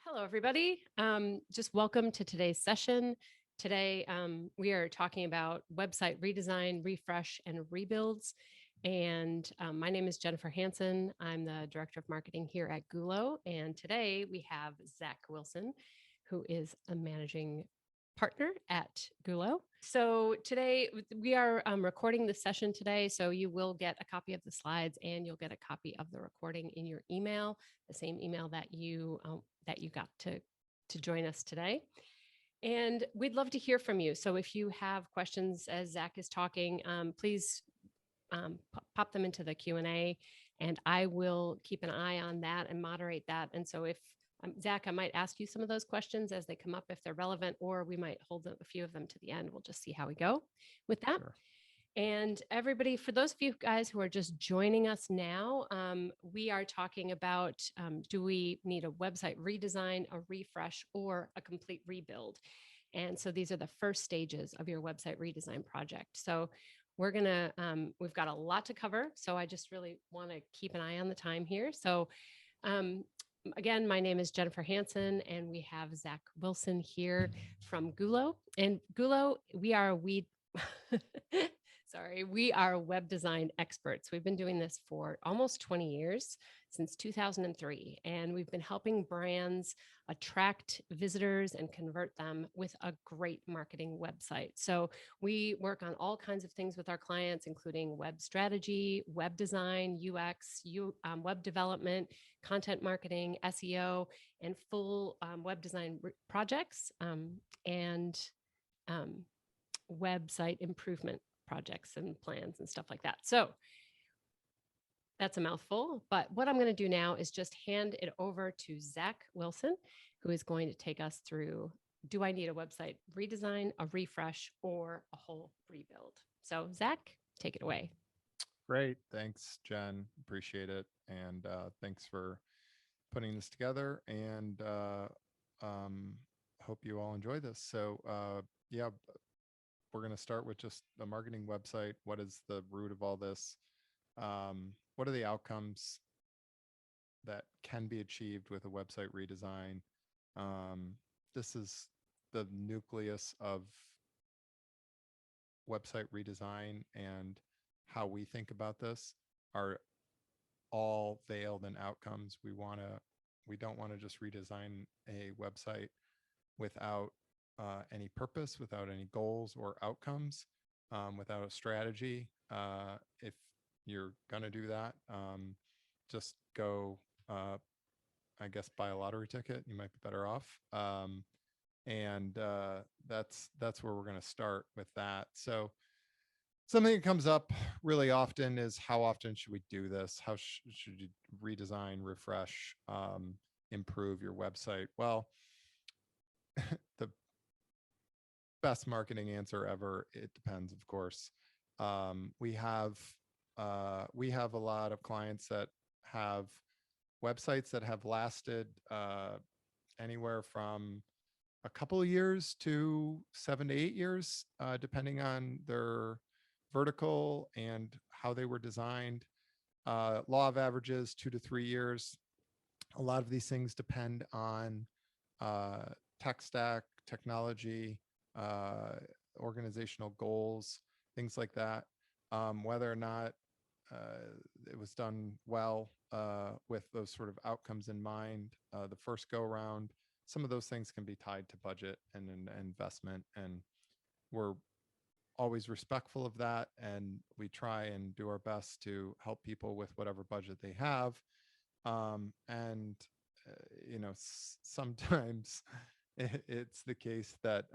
Hello, everybody. Just welcome to today's session. Today, we are talking about website redesign, refresh, and rebuilds. And my name is Jennifer Hansen. I'm the Director of Marketing here at Gulo. And today we have Zach Wilson, who is a managing partner at Gulo. So today we are recording the session today. So you will get a copy of the slides and you'll get a copy of the recording in your email, the same email that you got to join us today. And we'd love to hear from you. So if you have questions as Zach is talking, please pop them into the Q&A and I will keep an eye on that and moderate that. And so if Zach, I might ask you some of those questions as they come up if they're relevant, or we might hold a few of them to the end. We'll just see how we go with that. Sure. And everybody, for those of you guys who are just joining us now, we are talking about, do we need a website redesign, a refresh, or a complete rebuild? And so these are the first stages of your website redesign project. So we've got a lot to cover. So I just really want to keep an eye on the time here. So again, my name is Jennifer Hansen, and we have Zach Wilson here from Gulo. And Gulo, we are web design experts. We've been doing this for almost 20 years, since 2003, and we've been helping brands attract visitors and convert them with a great marketing website. So we work on all kinds of things with our clients, including web strategy, web design, UX, web development, content marketing, SEO, and full web design projects and website improvement projects and plans and stuff like that. So that's a mouthful, but what I'm going to do now is just hand it over to Zach Wilson, who is going to take us through, do I need a website redesign, a refresh, or a whole rebuild? So Zach, take it away. Great. Thanks, Jen. Appreciate it. And thanks for putting this together, and hope you all enjoy this. So yeah, we're going to start with just a marketing website. What is the root of all this? What are the outcomes that can be achieved with a website redesign? This is the nucleus of website redesign, and how we think about this are all veiled in outcomes. We don't want to just redesign a website without any purpose, without any goals or outcomes, without a strategy. If you're going to do that, just go, I guess, buy a lottery ticket. You might be better off. And that's where we're going to start with that. So something that comes up really often is, how often should we do this? How should you redesign, refresh, improve your website? Well, the best marketing answer ever, it depends, of course. We have a lot of clients that have websites that have lasted anywhere from a couple of years to 7 to 8 years, depending on their vertical and how they were designed. Law of averages, 2 to 3 years. A lot of these things depend on tech stack, technology, organizational goals, things like that. Whether or not it was done well with those sort of outcomes in mind the first go around. Some of those things can be tied to budget and investment, and we're always respectful of that, and we try and do our best to help people with whatever budget they have. And sometimes it's the case that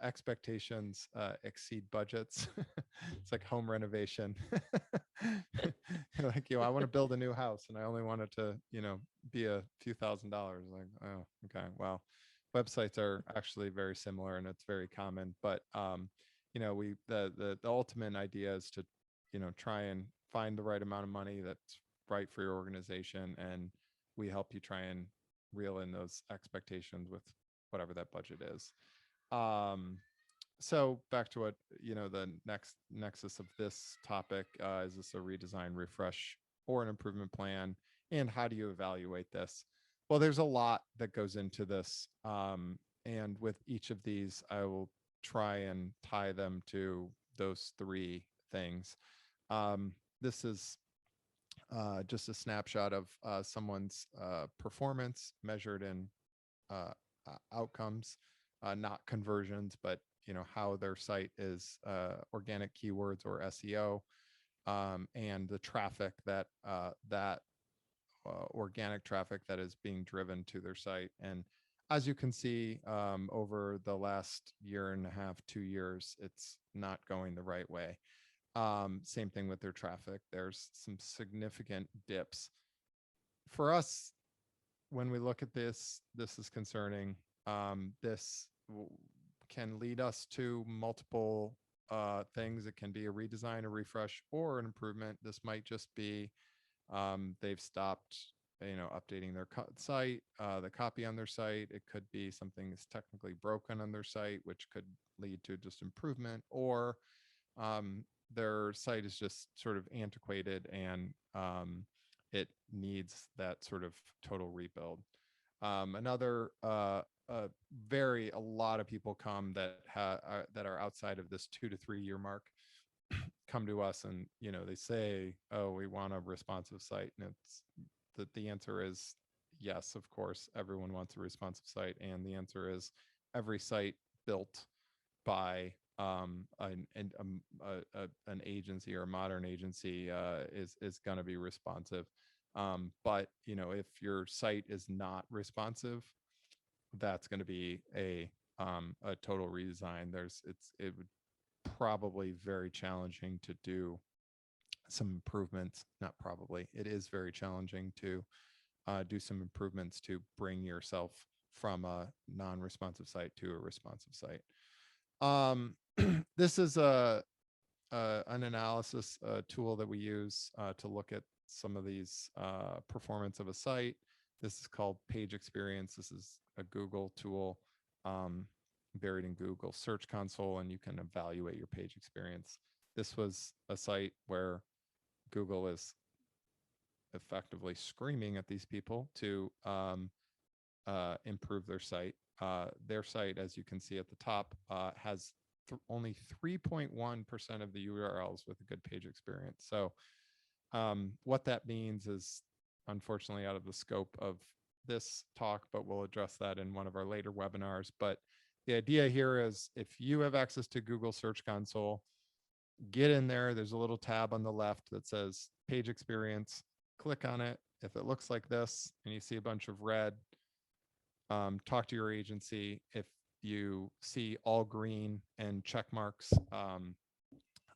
expectations exceed budgets. It's like home renovation. Like, I want to build a new house and I only want it to, be a few $1,000s. Like, oh, okay, well, websites are actually very similar, and it's very common. But the ultimate idea is to, try and find the right amount of money that's right for your organization, and we help you try and reel in those expectations with whatever that budget is. So back to what, the next nexus of this topic, is this a redesign, refresh, or an improvement plan? And how do you evaluate this? Well, there's a lot that goes into this. And with each of these, I will try and tie them to those three things. This is just a snapshot of someone's performance measured in outcomes, not conversions, but how their site is organic keywords or SEO, and the traffic that organic traffic that is being driven to their site. And as you can see, over the last year and a half, 2 years, it's not going the right way. Same thing with their traffic. There's some significant dips. For us, when we look at this is concerning. This can lead us to multiple things. It can be a redesign, a refresh, or an improvement. This might just be they've stopped updating their site, the copy on their site. It could be something that's technically broken on their site, which could lead to just improvement, or their site is just sort of antiquated and it needs that sort of total rebuild. Another a lot of people come that are outside of this 2 to 3 year mark, come to us and they say, oh, we want a responsive site. And it's the answer is yes, of course everyone wants a responsive site, and the answer is every site built by an agency or a modern agency is going to be responsive. But if your site is not responsive, that's going to be a total redesign. It would probably very challenging to do some improvements. Not probably, it is very challenging to do some improvements to bring yourself from a non-responsive site to a responsive site. This is an analysis tool that we use to look at some of these performance of a site. This is called Page Experience. This is a Google tool buried in Google Search Console, and you can evaluate your page experience. This was a site where Google is effectively screaming at these people to improve their site. Their site, as you can see at the top, has only 3.1% of the URLs with a good page experience. So what that means is unfortunately out of the scope of this talk, but we'll address that in one of our later webinars. But the idea here is if you have access to Google Search Console, get in there. There's a little tab on the left that says page experience. Click on it. If it looks like this and you see a bunch of red, talk to your agency. If you see all green and check marks,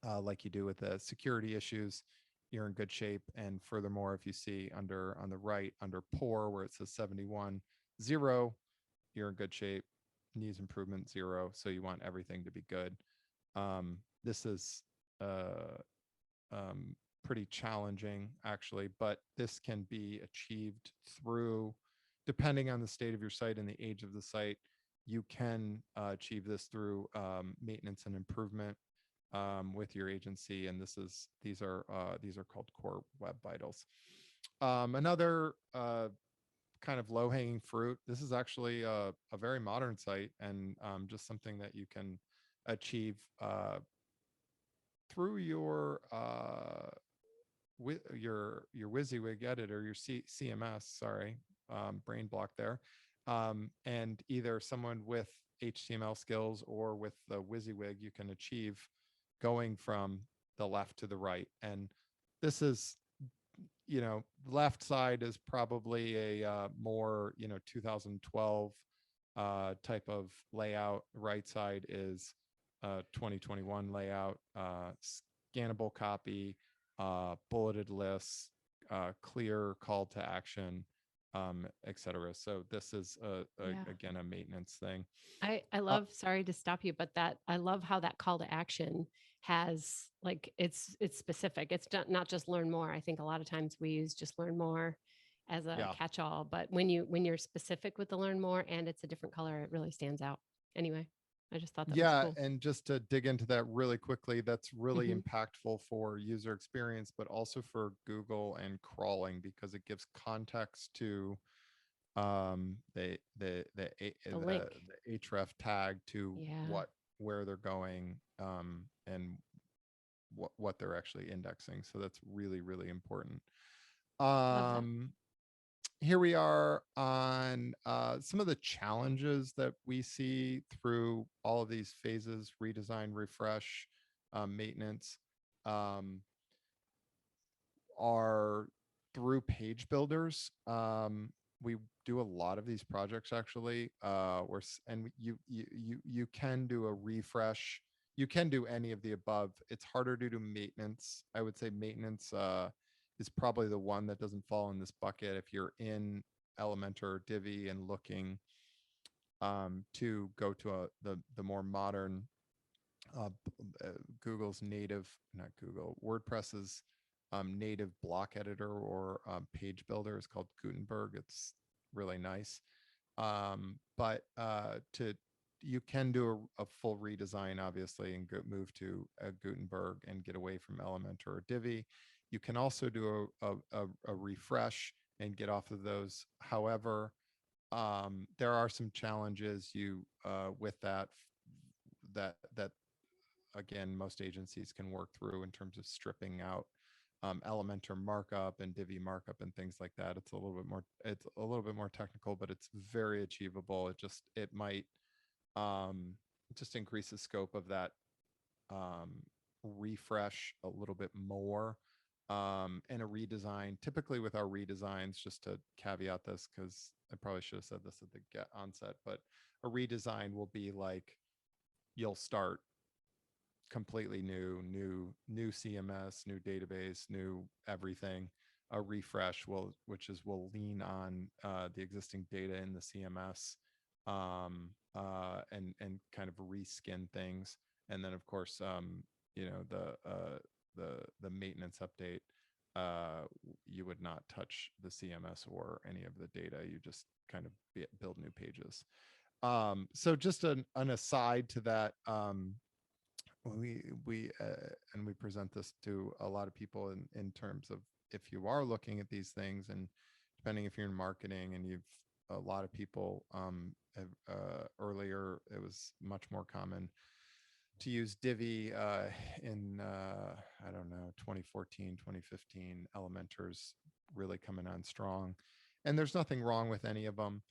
like you do with the security issues, you're in good shape. And furthermore, if you see on the right under poor where it says 71, 0, you're in good shape. Needs improvement, 0. So you want everything to be good. This is pretty challenging actually, but this can be achieved through, depending on the state of your site and the age of the site, you can achieve this through maintenance and improvement with your agency. And these are called core web vitals. Another kind of low-hanging fruit. This is actually a very modern site, and just something that you can achieve through your WYSIWYG editor, your CMS. Sorry, brain block there. And either someone with HTML skills or with the WYSIWYG, you can achieve going from the left to the right. And this is, left side is probably a more 2012 type of layout. Right side is 2021 layout, scannable copy, bulleted lists, clear call to action, etc. So this is again a maintenance thing. I love, sorry to stop you, but I love how that call to action has, like, it's specific. It's not just learn more. I think a lot of times we use just learn more as a catch-all, but when you're specific with the learn more and it's a different color, it really stands out. Anyway, I just thought that was cool. And just to dig into that really quickly, that's really impactful for user experience, but also for Google and crawling, because it gives context to The link. the href tag to Yeah. where they're going, and what they're actually indexing. So that's really, really important. Love that. um Here we are on some of the challenges that we see through all of these phases: redesign, refresh, maintenance. Um, are through page builders. We do a lot of these projects actually, and you can do a refresh. You can do any of the above. It's harder to do maintenance. I would say maintenance is probably the one that doesn't fall in this bucket. If you're in Elementor or Divi and looking to go to the more modern uh, Google's native, not Google, WordPress's native block editor or page builder is called Gutenberg. It's really nice. But to you can do a full redesign, obviously, and move to Gutenberg and get away from Elementor or Divi. You can also do a refresh and get off of those. However, there are some challenges you with that again, most agencies can work through in terms of stripping out Elementor markup and Divi markup and things like that. It's a little bit more technical, but it's very achievable. It might um, just increase the scope of that um, refresh a little bit more. And a redesign, typically with our redesigns, just to caveat this, because I probably should have said this at the onset, but a redesign will be like you'll start completely new CMS, new database, new everything. A refresh will lean on the existing data in the CMS, and kind of reskin things. And then of course, the maintenance update, you would not touch the CMS or any of the data. You just kind of build new pages. So just an aside to that, we present this to a lot of people in terms of, if you are looking at these things, and depending if you're in marketing, and you've a lot of people earlier, it was much more common to use Divi in I don't know, 2014, 2015. Elementor's really coming on strong, and there's nothing wrong with any of them.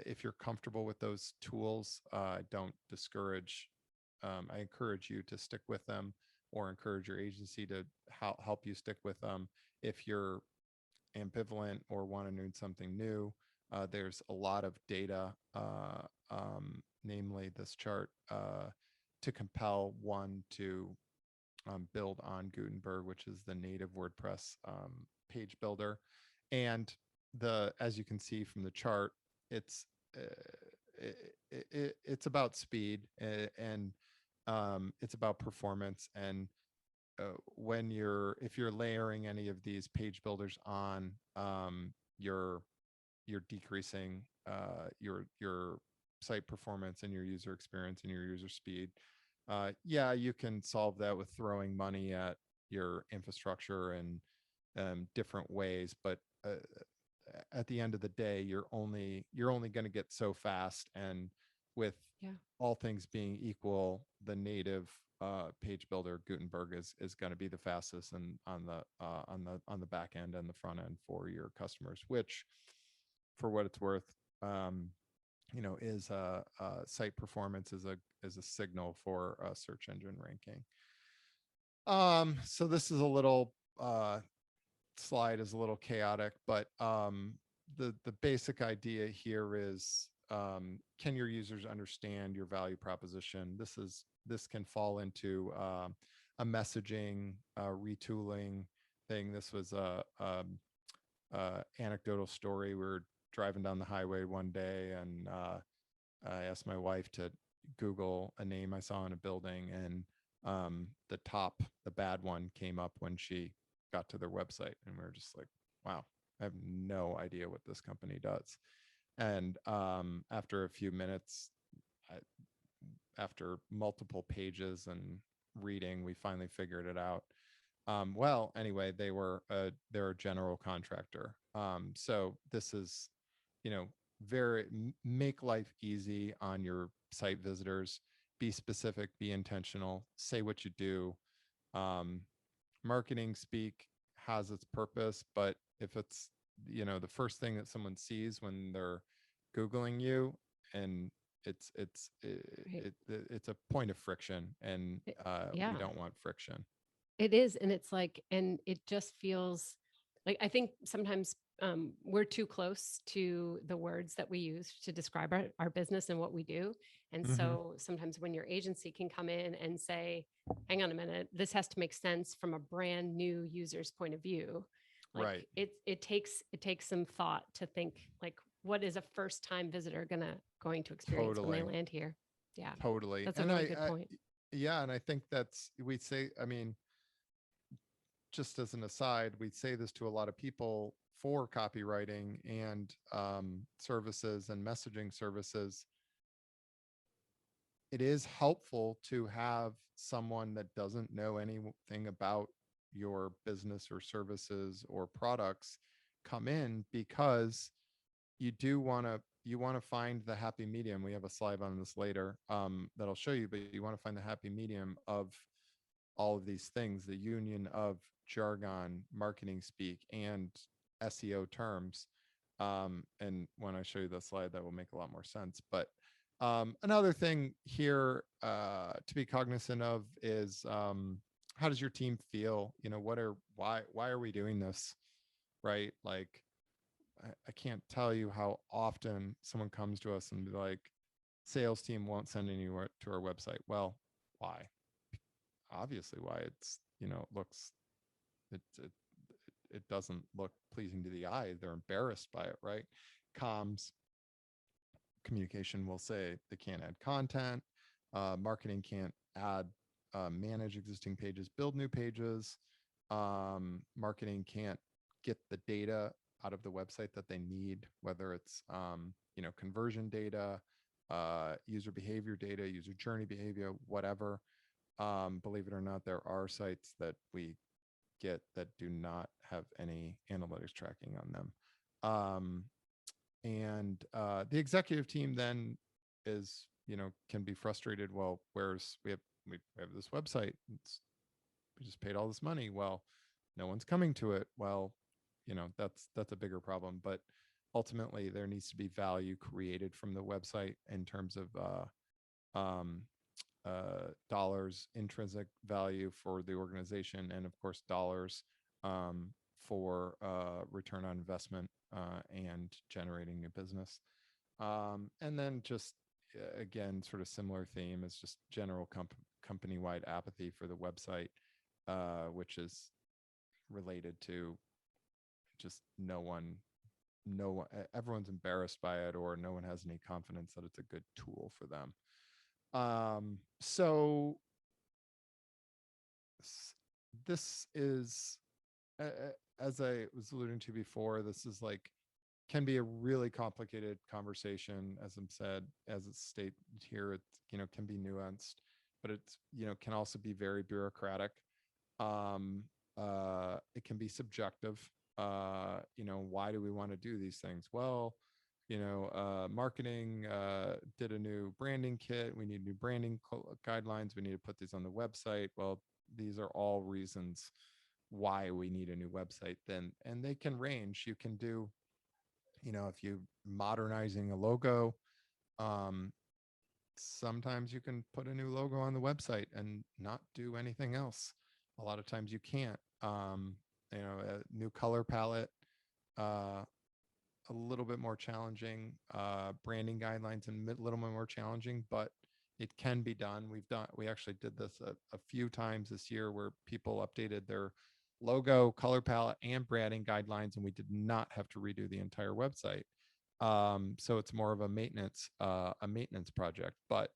If you're comfortable with those tools, don't discourage. I encourage you to stick with them, or encourage your agency to help you stick with them. If you're ambivalent or want to know something new, there's a lot of data, namely this chart, to compel one to build on Gutenberg, which is the native WordPress page builder. And as you can see from the chart, it's it's about speed, and it's about performance. And if you're layering any of these page builders on, you're decreasing your site performance and your user experience and your user speed. Yeah, you can solve that with throwing money at your infrastructure and different ways, but at the end of the day, you're only going to get so fast. And with Yeah. all things being equal, the native page builder Gutenberg is going to be the fastest, and on the back end and the front end for your customers, which, for what it's worth, is site performance is a signal for search engine ranking. So this is a little slide is a little chaotic, but the basic idea here is, can your users understand your value proposition? This can fall into a messaging retooling thing. This was a anecdotal story. We were driving down the highway one day, and I asked my wife to Google a name I saw in a building, and the bad one came up when she got to their website, and we were just like, wow, I have no idea what this company does. And after a few minutes, I, after multiple pages and reading, we finally figured it out. Well, anyway, they're a general contractor. So this is, you know, make life easy on your site visitors. Be specific, be intentional, say what you do. Um, Marketing speak has its purpose, but if it's, the first thing that someone sees when they're Googling you, and Right. it's a point of friction, and we Yeah. don't want friction. It is, and it's like, and it just feels like, I think sometimes we're too close to the words that we use to describe our business and what we do. And Mm-hmm. so sometimes when your agency can come in and say, hang on a minute, this has to make sense from a brand new user's point of view. Like Right. it takes some thought to think, like, what is a first time visitor going to experience when they Totally. land here? Yeah, Totally. that's a And really good point. yeah, and I think that's, we say, I mean, just as an aside, we say this to a lot of people for copywriting and services and messaging services. It is helpful to have someone that doesn't know anything about your business or services or products come in, because you want to find the happy medium. We have a slide on this later that I'll show you, but you want to find the happy medium of all of these things, the union of jargon, marketing speak, and SEO terms. And when I show you the slide, that will make a lot more sense. But another thing here to be cognizant of is, how does your team feel? Why are we doing this? Right? Like, I can't tell you how often someone comes to us and be like, sales team won't send anyone to our website. Well, why? Obviously why. It's, looks, it it doesn't look pleasing to the eye. They're embarrassed by it, right? Comms communication will say they can't add content. Marketing can't add, manage existing pages, build new pages. Marketing can't get the data out of the website that they need, whether it's, conversion data, user behavior data, user journey behavior, whatever. Believe it or not, there are sites that we get that do not have any analytics tracking on them. And the executive team then is, can be frustrated. Well, we have this website. We just paid all this money. Well, no one's coming to it. Well, that's a bigger problem. But ultimately, there needs to be value created from the website in terms of um, dollars, intrinsic value for the organization, and of course dollars for return on investment and generating new business. And then just again, sort of similar theme is just general company-wide apathy for the website, which is related to just everyone's embarrassed by it, or no one has any confidence that it's a good tool for them. So this is, as I was alluding to before, this is like, can be a really complicated conversation. As it's stated here, it, can be nuanced, but it's, can also be very bureaucratic. Um, it can be subjective. Why do we want to do these things? Well, marketing did a new branding kit. We need new branding guidelines. We need to put these on the website. Well, these are all reasons why we need a new website. Then, and they can range. You can do, if you modernizing a logo, um, sometimes you can put a new logo on the website and not do anything else. A lot of times you can't. A new color palette, uh, a little bit more challenging, branding guidelines and a little bit more challenging, but it can be done. We actually did this a few times this year where people updated their logo, color palette, and branding guidelines, and we did not have to redo the entire website. So it's more of a maintenance project, but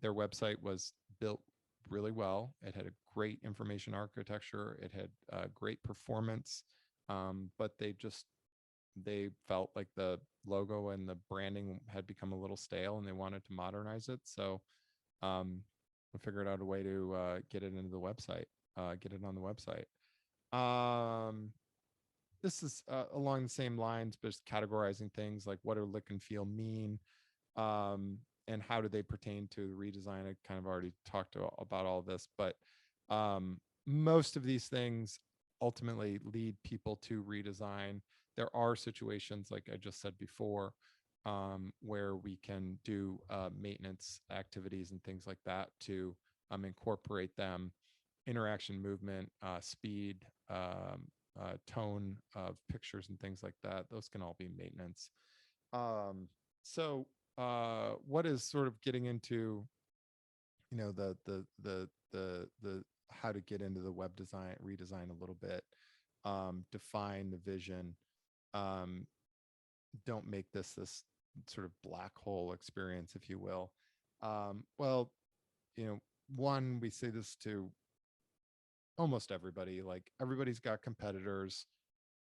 their website was built really well. It had a great information architecture. It had great performance, but they felt like the logo and the branding had become a little stale, and they wanted to modernize it. So we figured out a way to get it into the website, get it on the website. Um, this is along the same lines, but just categorizing things like what do look and feel mean, um, and how do they pertain to the redesign. I kind of already talked about all this, but um, most of these things ultimately lead people to redesign. There are situations, like I just said before, where we can do maintenance activities and things like that to incorporate them, interaction, movement, speed, tone of pictures and things like that. Those can all be maintenance. Um, so what is sort of getting into, the how to get into the web design redesign a little bit, define the vision, um, don't make this sort of black hole experience, if you will. Well, one, we say this to almost everybody, like everybody's got competitors.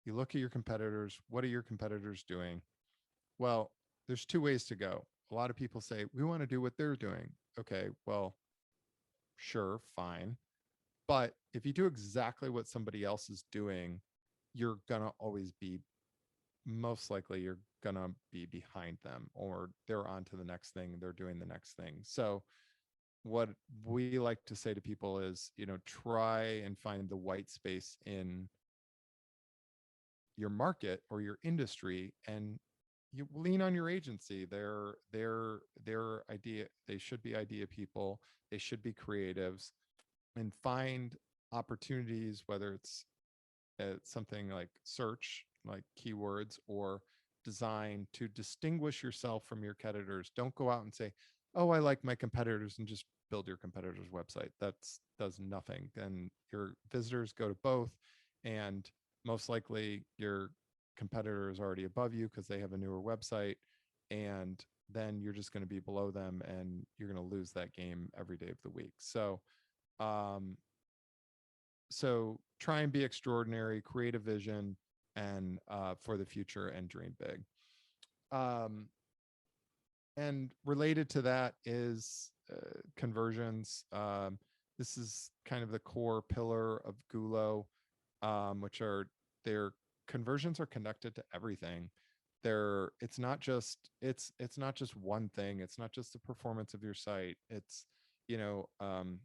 You look at your competitors, what are your competitors doing? Well, there's two ways to go. A lot of people say, we want to do what they're doing. Okay, well, sure, fine. But if you do exactly what somebody else is doing, you're going to always be, most likely, you're going to be behind them, or they're on to the next thing. They're doing the next thing. So, what we like to say to people is, try and find the white space in your market or your industry, and you lean on your agency. Their idea, they should be idea people, they should be creatives, and find opportunities, whether it's something like search, like keywords, or design, to distinguish yourself from your competitors. Don't go out and say, oh, I like my competitors, and just build your competitor's website. That's does nothing. Then your visitors go to both, and most likely your competitor is already above you because they have a newer website, and then you're just going to be below them, and you're going to lose that game every day of the week. Um, so try and be extraordinary, create a vision, and for the future, and dream big. Um, and related to that is conversions. This is kind of the core pillar of Gulo, which are their conversions are connected to everything. It's not just it's not just one thing. It's not just the performance of your site. It's, you know um,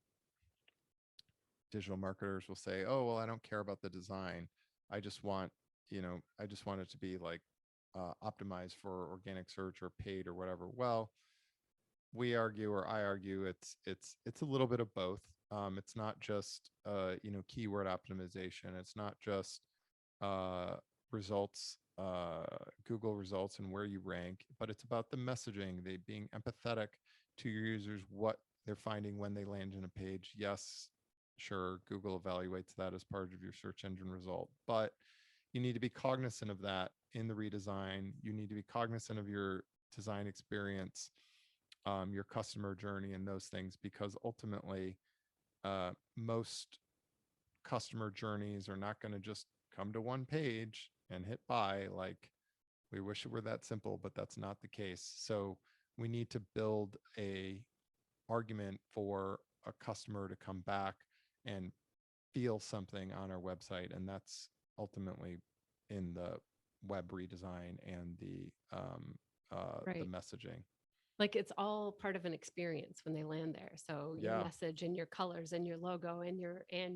digital marketers will say, oh, well, I don't care about the design. I just want, I just want it to be like optimized for organic search or paid or whatever. Well, we argue, or I argue, it's a little bit of both. It's not just keyword optimization. It's not just uh, results, Google results, and where you rank, but it's about the messaging, they being empathetic to your users, what they're finding when they land in a page. Yes, sure, Google evaluates that as part of your search engine result, but you need to be cognizant of that in the redesign. You need to be cognizant of your design experience, your customer journey, and those things, because ultimately, most customer journeys are not going to just come to one page and hit buy. Like, we wish it were that simple, but that's not the case. So we need to build a argument for a customer to come back and feel something on our website, and that's ultimately in the web redesign and the Right. messaging. Like it's all part of an experience when they land there. So your Yeah, message and your colors and your logo and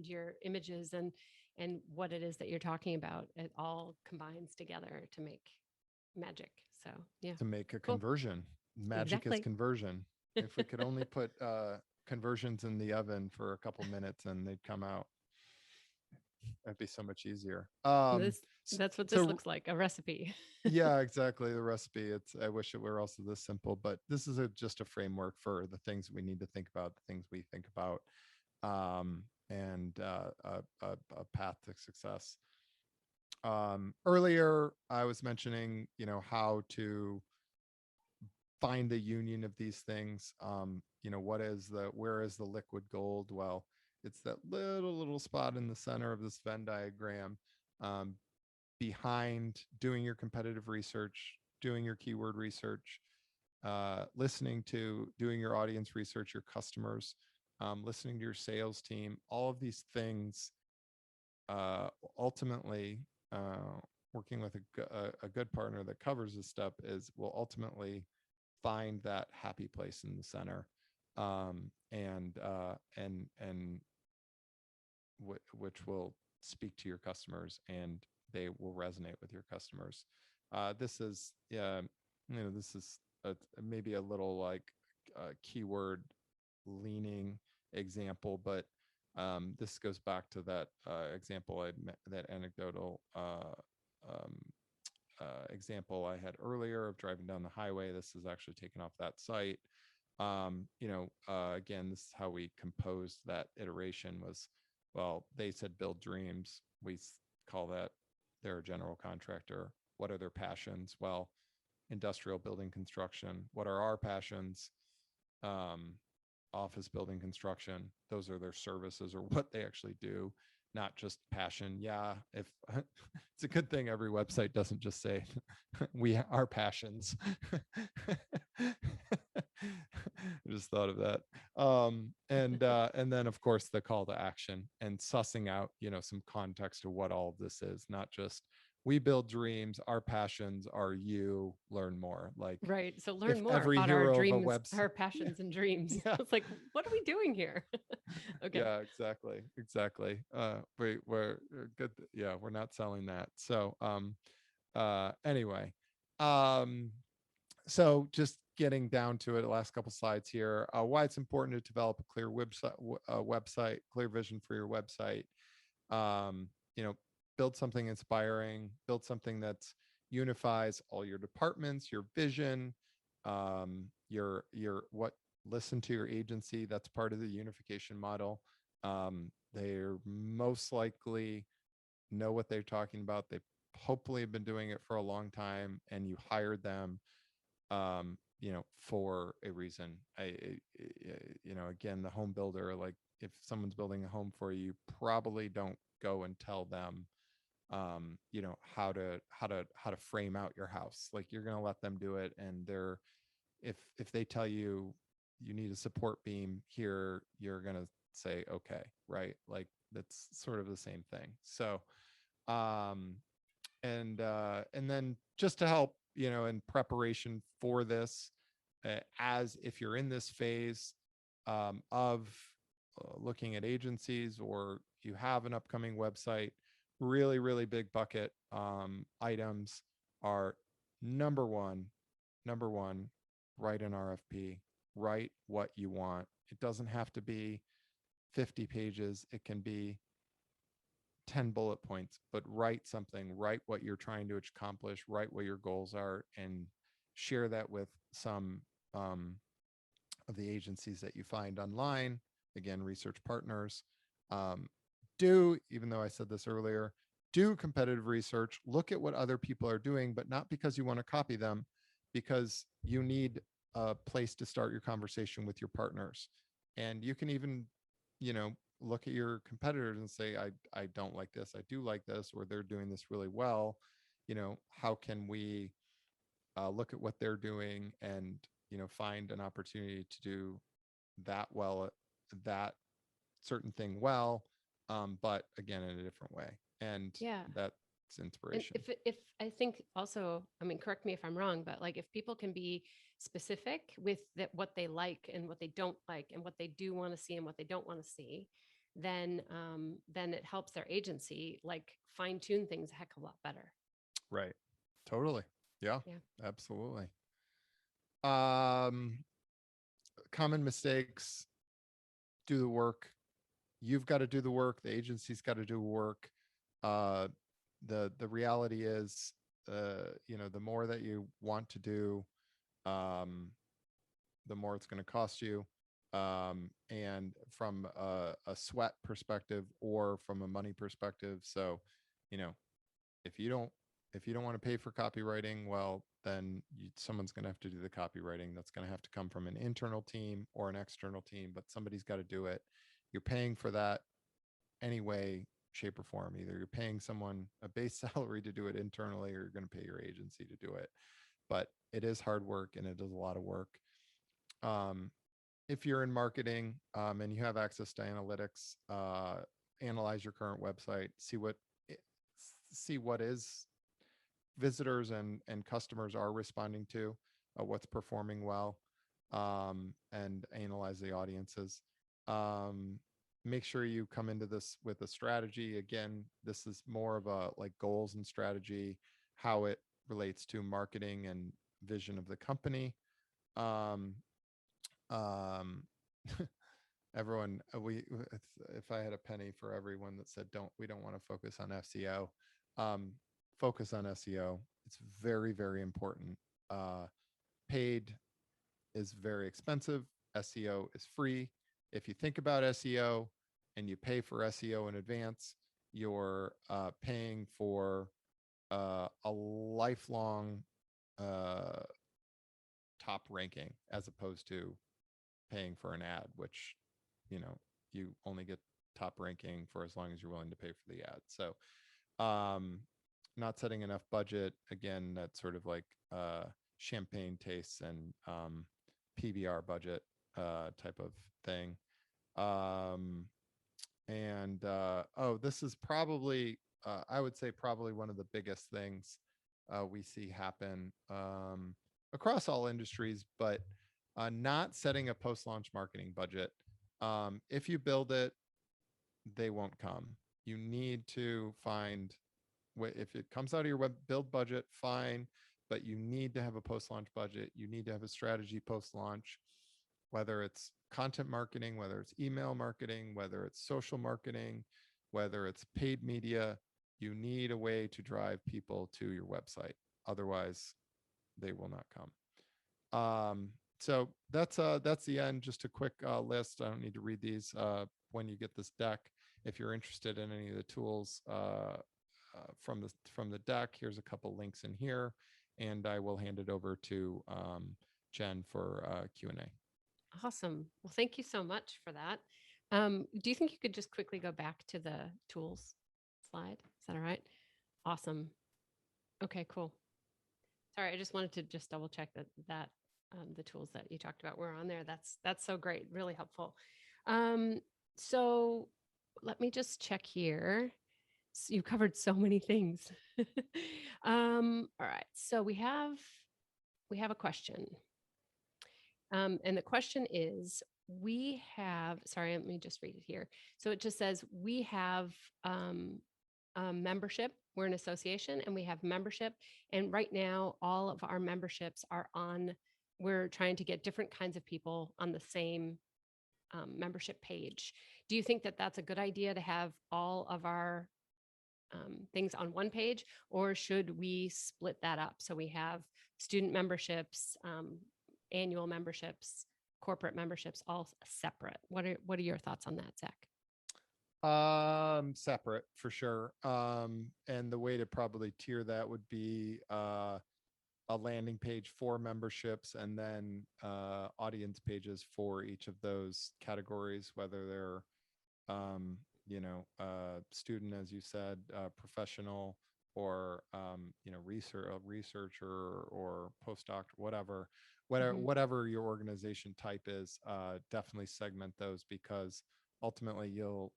your images and what it is that you're talking about, it all combines together to make magic. So yeah, to make a cool. conversion. Magic is Exactly. conversion. If we could only put conversions in the oven for a couple minutes and they'd come out, that'd be so much easier. This that's what this So looks like, a recipe. yeah, exactly, the recipe. It's, I wish it were also this simple, but this is just a framework for the things we need to think about, the things we think about, and a path to success. Earlier, I was mentioning, how to find the union of these things. Where is the liquid gold? Well, it's that little spot in the center of this Venn diagram, um, behind doing your competitive research, doing your keyword research, doing your audience research, your customers, listening to your sales team. All of these things ultimately, uh, working with a good partner that covers this step is will ultimately find that happy place in the center, and which will speak to your customers and they will resonate with your customers. This is, this is maybe a little like keyword leaning example, but this goes back to that example that anecdotal um, example I had earlier of driving down the highway. This is actually taken off that site. Again, this is how we composed that iteration was, well, they said build dreams. We call that, they're a general contractor. What are their passions? Well, industrial building construction. What are our passions? Um, Office building construction. Those are their services or what they actually do, not just passion. Yeah, if it's a good thing every website doesn't just say we are passions. I just thought of that. And then of course the call to action and sussing out, some context to what all of this is, not just we build dreams, our passions are you learn more. Like Right. So if learn more every about our hero of a dreams, website, our passions and dreams. yeah, It's like, what are we doing here? Okay. yeah, exactly. We're good. Yeah, we're not selling that. So, anyway, um, so just getting down to it, the last couple slides here. Why it's important to develop a clear website, clear vision for your website. um, you know, Build something inspiring, build something that unifies all your departments, your vision, your what, listen to your agency. That's part of the unification model. They're most likely know what they're talking about. They hopefully have been doing it for a long time and you hired them, for a reason. Again, the home builder, like if someone's building a home for you, you probably don't go and tell them, how to frame out your house. Like you're going to let them do it. And if they tell you you need a support beam here, you're going to say, okay, right. Like that's sort of the same thing. So, um, and then just to help, in preparation for this, as if you're in this phase of looking at agencies or you have an upcoming website, really really big bucket items are: number one, write an RFP. Write what you want. It doesn't have to be 50 pages. It can be 10 bullet points, but write something, write what you're trying to accomplish, write what your goals are, and share that with some of the agencies that you find online. Again, research partners. Um, even though I said this earlier, do competitive research, look at what other people are doing, but not because you want to copy them, because you need a place to start your conversation with your partners. And you can even, look at your competitors and say, I don't like this, I do like this, or they're doing this really well. How can we look at what they're doing and, find an opportunity to do that well, that certain thing well, but again, in a different way. And Yeah. that's And inspiration. if I think also, I mean, correct me if I'm wrong, but like if people can be specific with that, what they like and what they don't like, and what they do want to see and what they don't want to see, then it helps their agency like fine tune things a heck of a lot better. Right. Totally. Yeah, Yeah. absolutely. Um, Common mistakes: do the work. You've got to do the work. The agency's got to do work. Uh, the reality is, the more that you want to do, um, the more it's going to cost you. And from a sweat perspective or from a money perspective. So, you know, if you don't if you don't want to pay for copywriting, well, then someone's going to have to do the copywriting. That's going to have to come from an internal team or an external team, but somebody's got to do it. You're paying for that any way, shape, or form. Either you're paying someone a base salary to do it internally, or you're going to pay your agency to do it. But it is hard work and it is a lot of work. Um, if you're in marketing and you have access to analytics, analyze your current website, see what is visitors and customers are responding to, what's performing well, and analyze the audiences. Um, Make sure you come into this with a strategy. Again, this is more of a like goals and strategy, how it relates to marketing and vision of the company. Um, um, everyone, if I had a penny for everyone that said we don't want to focus on SEO, um, focus on SEO. It's very, very important. uh, Paid is very expensive. SEO is free. If you think about SEO and you pay for SEO in advance, you're paying for a lifelong uh, top ranking, as opposed to paying for an ad, which, you know, you only get top ranking for as long as you're willing to pay for the ad. So, um, not setting enough budget, again, that's sort of like champagne tastes and PBR budget type of thing. Um, and oh, this is probably, I would say, probably one of the biggest things we see happen across all industries, but not setting a post launch marketing budget. If you build it, they won't come. You need to find, if it comes out of your web build budget, fine, but you need to have a post launch budget. You need to have a strategy post launch, whether it's content marketing, whether it's email marketing, whether it's social marketing, whether it's paid media. You need a way to drive people to your website. Otherwise, they will not come. So that's the end. Just a quick list. I don't need to read these. When you get this deck, if you're interested in any of the tools from the deck, here's a couple links in here, and I will hand it over to Jen for Q&A. Awesome. Well, thank you so much for that. Do you think you could just quickly go back to the tools slide? Is that all right? Awesome. Okay, cool. Sorry, I just wanted to just double check that the tools that you talked about were on there. That's so great, really helpful. So let me just check here. So you covered so many things. All right, so we have a question, and the question is: we have. Sorry, let me just read it here. So it just says we have membership. We're an association and we have membership. And right now, all of our memberships are on, we're trying to get different kinds of people on the same membership page. Do you think that that's a good idea to have all of our things on one page, or should we split that up so we have student memberships, annual memberships, corporate memberships, all separate? What are your thoughts on that, Zach? Separate for sure. And the way to probably tier that would be a landing page for memberships, and then audience pages for each of those categories, whether they're student, as you said, professional, or researcher or postdoc, whatever your organization type is. Definitely segment those, because ultimately you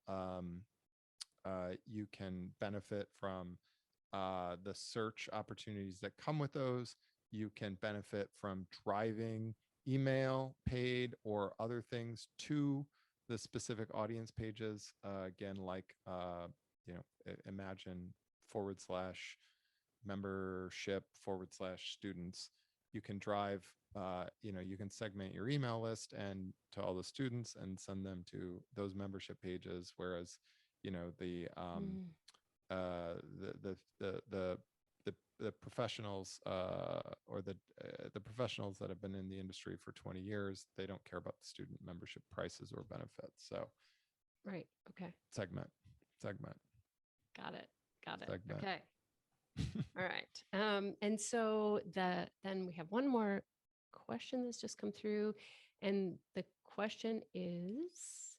can benefit from the search opportunities that come with those. You can benefit from driving email, paid, or other things to the specific audience pages. Again, like imagine /membership/students. You can drive, you can segment your email list and to all the students and send them to those membership pages. Whereas, the the professionals, or the professionals that have been in the industry for 20 years, they don't care about the student membership prices or benefits. So Right. Okay. segment. Got it. Segment. Okay. All right. And so then we have one more question that's just come through. And the question is,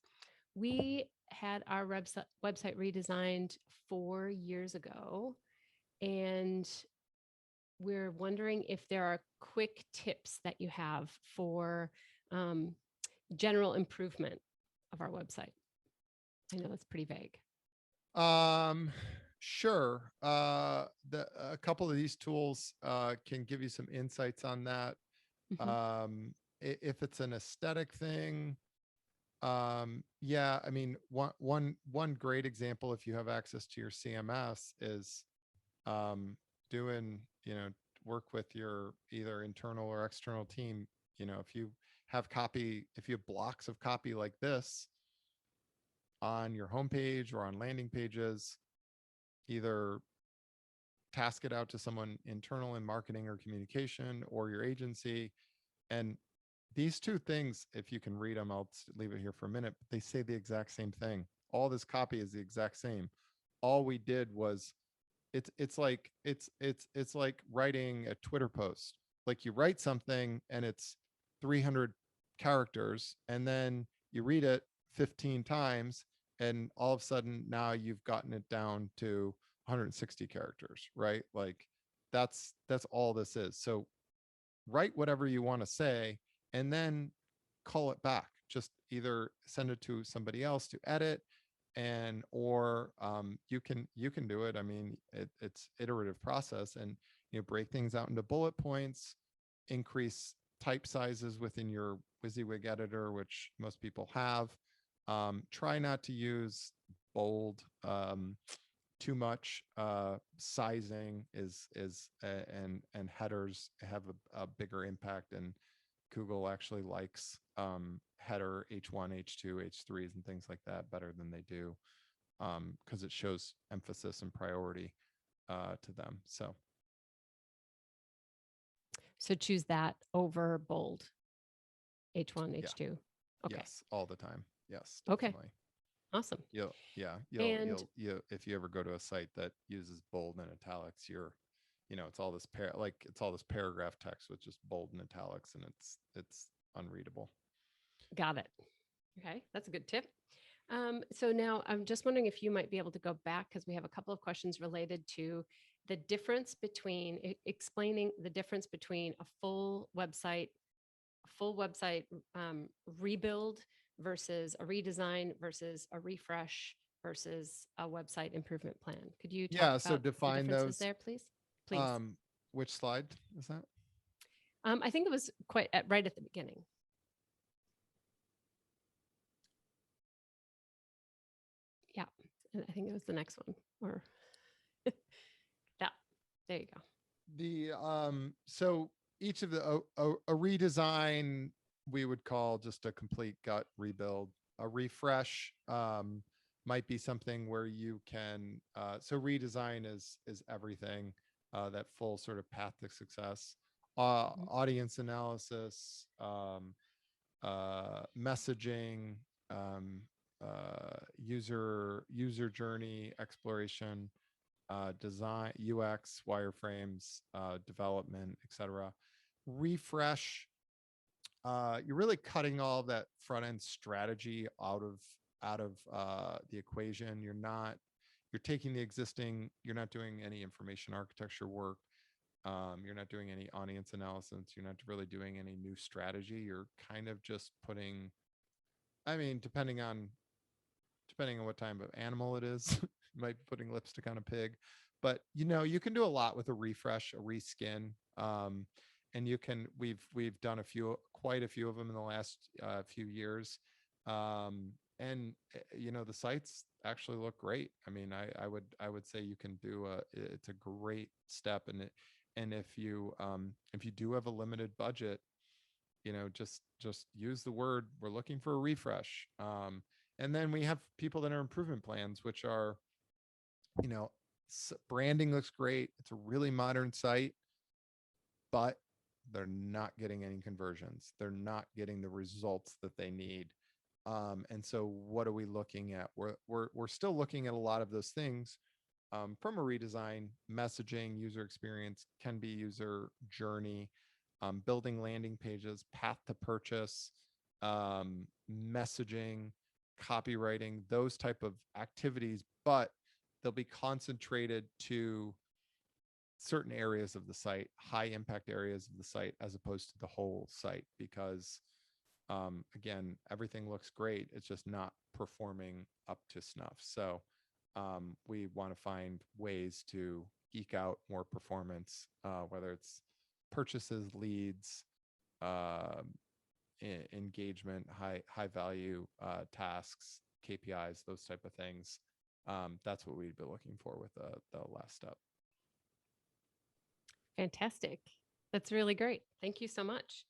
we had our website redesigned 4 years ago, and we're wondering if there are quick tips that you have for general improvement of our website. I know that's pretty vague. Um, sure. A couple of these tools can give you some insights on that. Mhm. If it's an aesthetic thing, yeah, I mean, one great example, if you have access to your CMS, is um, doing, work with your either internal or external team. If you have copy, if you have blocks of copy like this on your homepage or on landing pages, either task it out to someone internal in marketing or communication or your agency. And these two things, if you can read them, I'll leave it here for a minute, but they say the exact same thing. All this copy is the exact same. All we did was it's like writing a Twitter post. Like you write something and it's 300 characters, and then you read it 15 times, and all of a sudden now you've gotten it down to 160 characters, right? Like that's all this is. So write whatever you want to say and then call it back. Just either send it to somebody else to edit, and or you can do it. I mean, it's iterative process, and break things out into bullet points, increase type sizes within your WYSIWYG editor, which most people have. Try not to use bold too much. Sizing and headers have a bigger impact, and Google actually likes header H1, H2, H3s, and things like that better than they do, because it shows emphasis and priority to them. So So choose that over bold, H1, yeah, H2. Okay. yes, all the time. Yes, Okay. definitely. Awesome. You'll yeah And you if you ever go to a site that uses bold and italics, it's all this it's all this paragraph text with just bold and italics, and it's unreadable. got it. Okay. That's a good tip. So now I'm just wondering if you might be able to go back because we have a couple of questions related to the difference between explaining the difference between a full website rebuild versus a redesign versus a refresh versus a website improvement plan. Could you talk Yeah, so about the define differences those. there, please? Please. um which slide is that? I think it was quite right at the beginning. Yeah, I think it was the next one, or that. There you go. The so each of the a redesign we would call just a complete gut rebuild. A refresh might be something where you can so redesign is everything, that full sort of path to success. Mhm. Audience analysis, messaging, um, user journey exploration, design, UX, wireframes, development, etc. Refresh, you're really cutting all that front end strategy out of the equation. You're taking the existing. You're not doing any information architecture work. You're not doing any audience analysis. You're not really doing any new strategy. You're kind of just putting. I mean, depending on what type of animal it is, you might be putting lipstick on a pig. But you can do a lot with a refresh, a reskin. And we've done quite a few of them in the last few years. And the sites actually look great. I mean, I would say you can do it's a great step. And if you do have a limited budget, just use the word, we're looking for a refresh. And then we have people that are improvement plans, which are, you know branding looks great, it's a really modern site, but they're not getting any conversions, they're not getting the results that they need. And so what are we looking at? We're still looking at a lot of those things. From a redesign, messaging, user experience, can be user journey, building landing pages, path to purchase, messaging, copywriting, those type of activities, but they'll be concentrated to certain areas of the site, high impact areas of the site, as opposed to the whole site, because again, everything looks great, it's just not performing up to snuff. So We want to find ways to eke out more performance, whether it's purchases, leads, uh, engagement, high value tasks, KPIs, those type of things. That's what we'd be looking for with the last step. Fantastic. That's really great. Thank you so much.